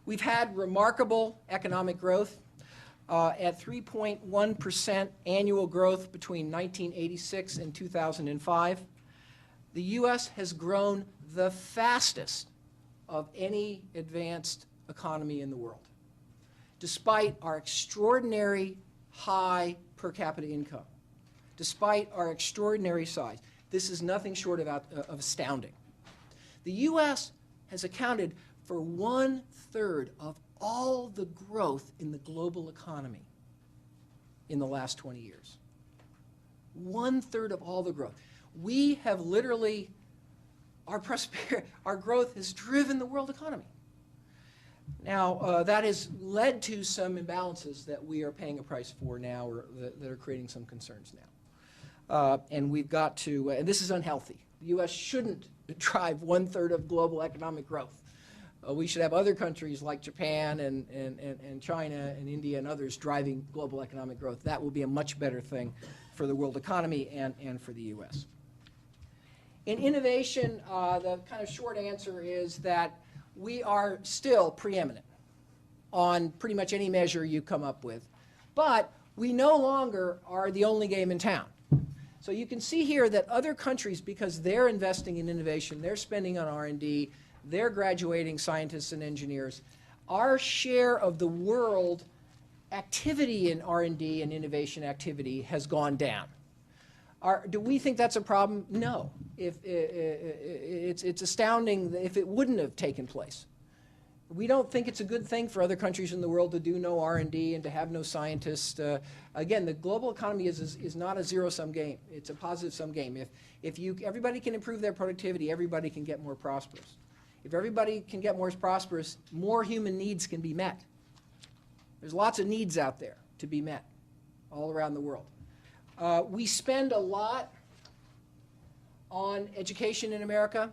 We've had remarkable economic growth at 3.1% annual growth between 1986 and 2005. The U.S. has grown the fastest of any advanced economy in the world, despite our extraordinary high per capita income, despite our extraordinary size. This is nothing short of astounding. The U.S. has accounted for 1/3 of all the growth in the global economy in the last 20 years. 1/3 of all the growth. We have literally, our growth has driven the world economy. Now, that has led to some imbalances that we are paying a price for now, or that are creating some concerns now. And we've got to, and this is unhealthy. The U.S. shouldn't drive 1/3 of global economic growth. We should have other countries like Japan and China and India and others driving global economic growth. That will be a much better thing for the world economy and for the U.S. In innovation, the kind of short answer is that we are still preeminent on pretty much any measure you come up with, but we no longer are the only game in town. So you can see here that other countries, because they're investing in innovation, they're spending on R&D, they're graduating scientists and engineers, our share of the world activity in R&D and innovation activity has gone down. Do we think that's a problem? No. It's astounding if it wouldn't have taken place. We don't think it's a good thing for other countries in the world to do no R&D and to have no scientists. Again, the global economy is not a zero-sum game. It's a positive-sum game. If everybody can improve their productivity, everybody can get more prosperous. If everybody can get more prosperous, more human needs can be met. There's lots of needs out there to be met all around the world. We spend a lot on education in America.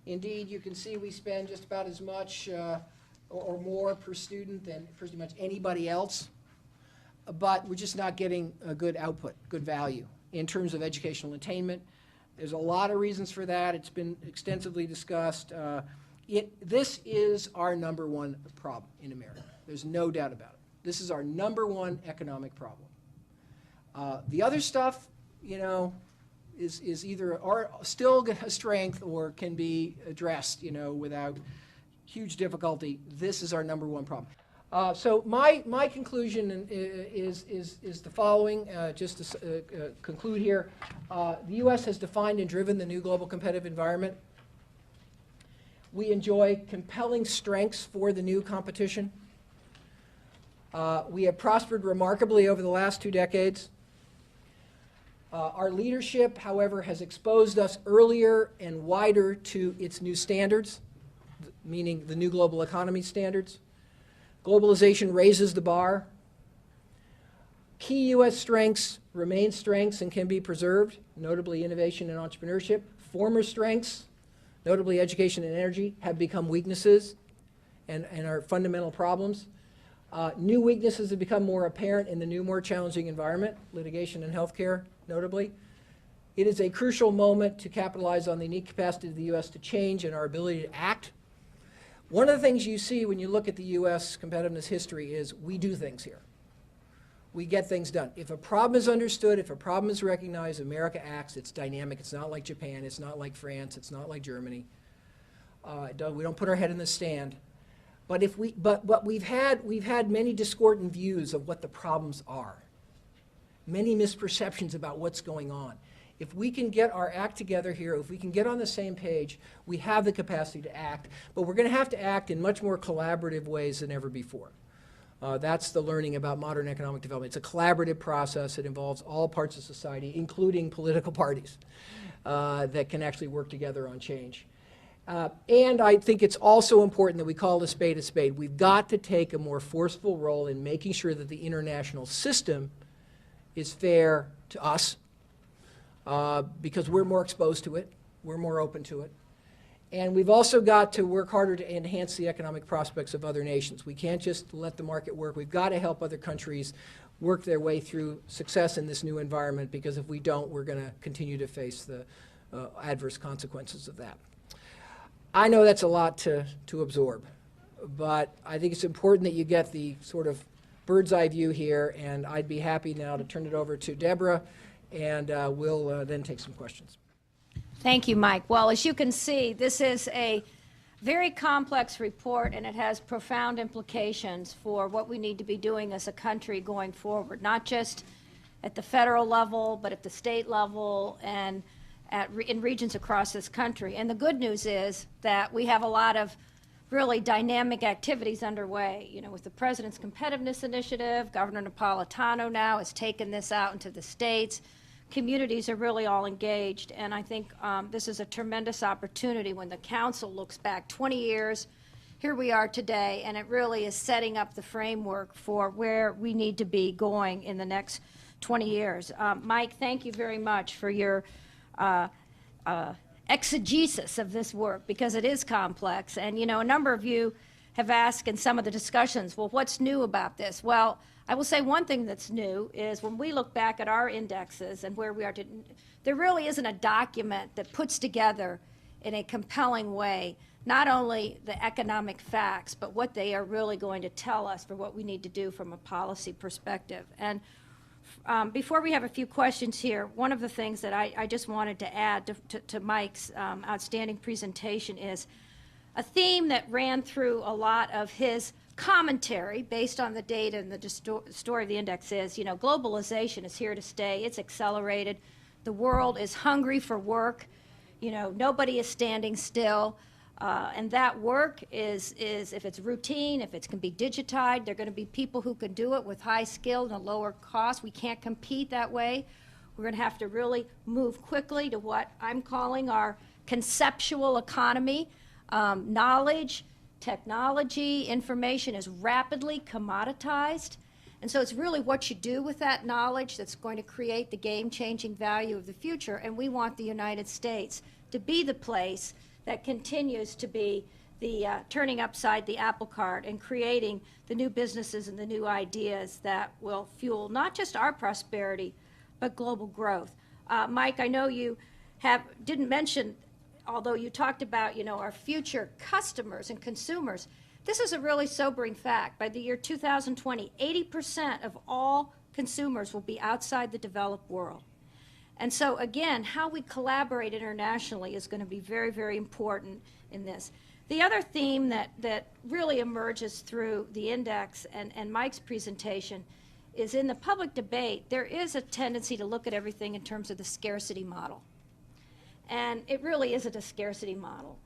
Indeed, you can see we spend just about as much or more per student than pretty much anybody else, but we're just not getting a good output, good value in terms of educational attainment. There's a lot of reasons for that. It's been extensively discussed. This is our #1 problem in America. There's no doubt about it. This is our #1 economic problem. The other stuff, you know, is either still a strength or can be addressed, you know, without huge difficulty. This is our #1 problem. So my conclusion is the following, just to conclude here. The U.S. has defined and driven the new global competitive environment. We enjoy compelling strengths for the new competition. We have prospered remarkably over the last 2 decades. Our leadership, however, has exposed us earlier and wider to its new standards, meaning the new global economy standards. Globalization raises the bar. Key U.S. strengths remain strengths and can be preserved, notably innovation and entrepreneurship. Former strengths, notably education and energy, have become weaknesses and are fundamental problems. New weaknesses have become more apparent in the new, more challenging environment, litigation and healthcare, notably. It is a crucial moment to capitalize on the unique capacity of the U.S. to change and our ability to act. One of the things you see when you look at the U.S. competitiveness history is we do things here. We get things done. If a problem is understood, if a problem is recognized, America acts. It's dynamic. It's not like Japan. It's not like France. It's not like Germany. We don't put our head in the stand. But we've had many discordant views of what the problems are, many misperceptions about what's going on. If we can get our act together here, if we can get on the same page, we have the capacity to act. But we're going to have to act in much more collaborative ways than ever before. That's the learning about modern economic development. It's a collaborative process. It involves all parts of society, including political parties, that can actually work together on change. And I think it's also important that we call a spade a spade. We've got to take a more forceful role in making sure that the international system is fair to us, because we're more exposed to it, we're more open to it. And we've also got to work harder to enhance the economic prospects of other nations. We can't just let the market work. We've got to help other countries work their way through success in this new environment, because if we don't, we're going to continue to face the adverse consequences of that. I know that's a lot to absorb. but I think it's important that you get the sort of bird's eye view here, and I'd be happy now to turn it over to Deborah, and we'll then take some questions. Thank you, Mike. Well, as you can see, this is a very complex report, and it has profound implications for what we need to be doing as a country going forward, not just at the federal level, but at the state level and in regions across this country. And the good news is that we have a lot of really dynamic activities underway. You know, with the President's Competitiveness Initiative, Governor Napolitano now has taken this out into the states. Communities are really all engaged, and I think this is a tremendous opportunity when the council looks back 20 years. Here we are today, and it really is setting up the framework for where we need to be going in the next 20 years. Mike, thank you very much for your exegesis of this work, because it is complex. And, you know, a number of you have asked in some of the discussions, well, what's new about this? Well, I will say one thing that's new is when we look back at our indexes and where we are, there really isn't a document that puts together in a compelling way not only the economic facts, but what they are really going to tell us for what we need to do from a policy perspective. And before we have a few questions here, one of the things that I just wanted to add to Mike's outstanding presentation is a theme that ran through a lot of his commentary based on the data, and the story of the index is, you know, globalization is here to stay. It's accelerated. The world is hungry for work. You know, nobody is standing still. And that work is if it's routine, if it can be digitized, there are going to be people who can do it with high skill and a lower cost. We can't compete that way. We're going to have to really move quickly to what I'm calling our conceptual economy. Knowledge, technology, information is rapidly commoditized. And so it's really what you do with that knowledge that's going to create the game-changing value of the future. And we want the United States to be the place that continues to be the turning upside the apple cart and creating the new businesses and the new ideas that will fuel not just our prosperity, but global growth. Mike, I know you didn't mention, although you talked about, you know, our future customers and consumers. This is a really sobering fact. By the year 2020, 80% of all consumers will be outside the developed world. And so, again, how we collaborate internationally is going to be very, very important in this. The other theme that really emerges through the index and Mike's presentation is in the public debate, there is a tendency to look at everything in terms of the scarcity model. And it really isn't a scarcity model.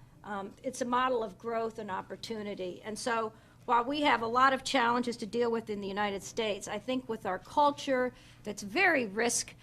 It's a model of growth and opportunity. And so while we have a lot of challenges to deal with in the United States, I think with our culture that's very risk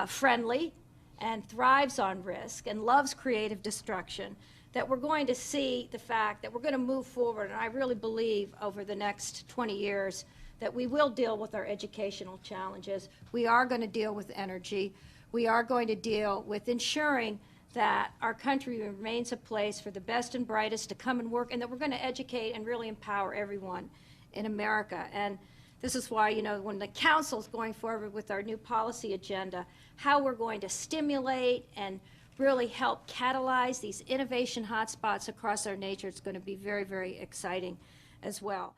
friendly and thrives on risk and loves creative destruction, that we're going to see the fact that we're going to move forward. And I really believe over the next 20 years that we will deal with our educational challenges. We are going to deal with energy. We are going to deal with ensuring that our country remains a place for the best and brightest to come and work, and that we're going to educate and really empower everyone in America. And this is why, you know, when the council's going forward with our new policy agenda, how we're going to stimulate and really help catalyze these innovation hotspots across our nation is going to be very, very exciting as well.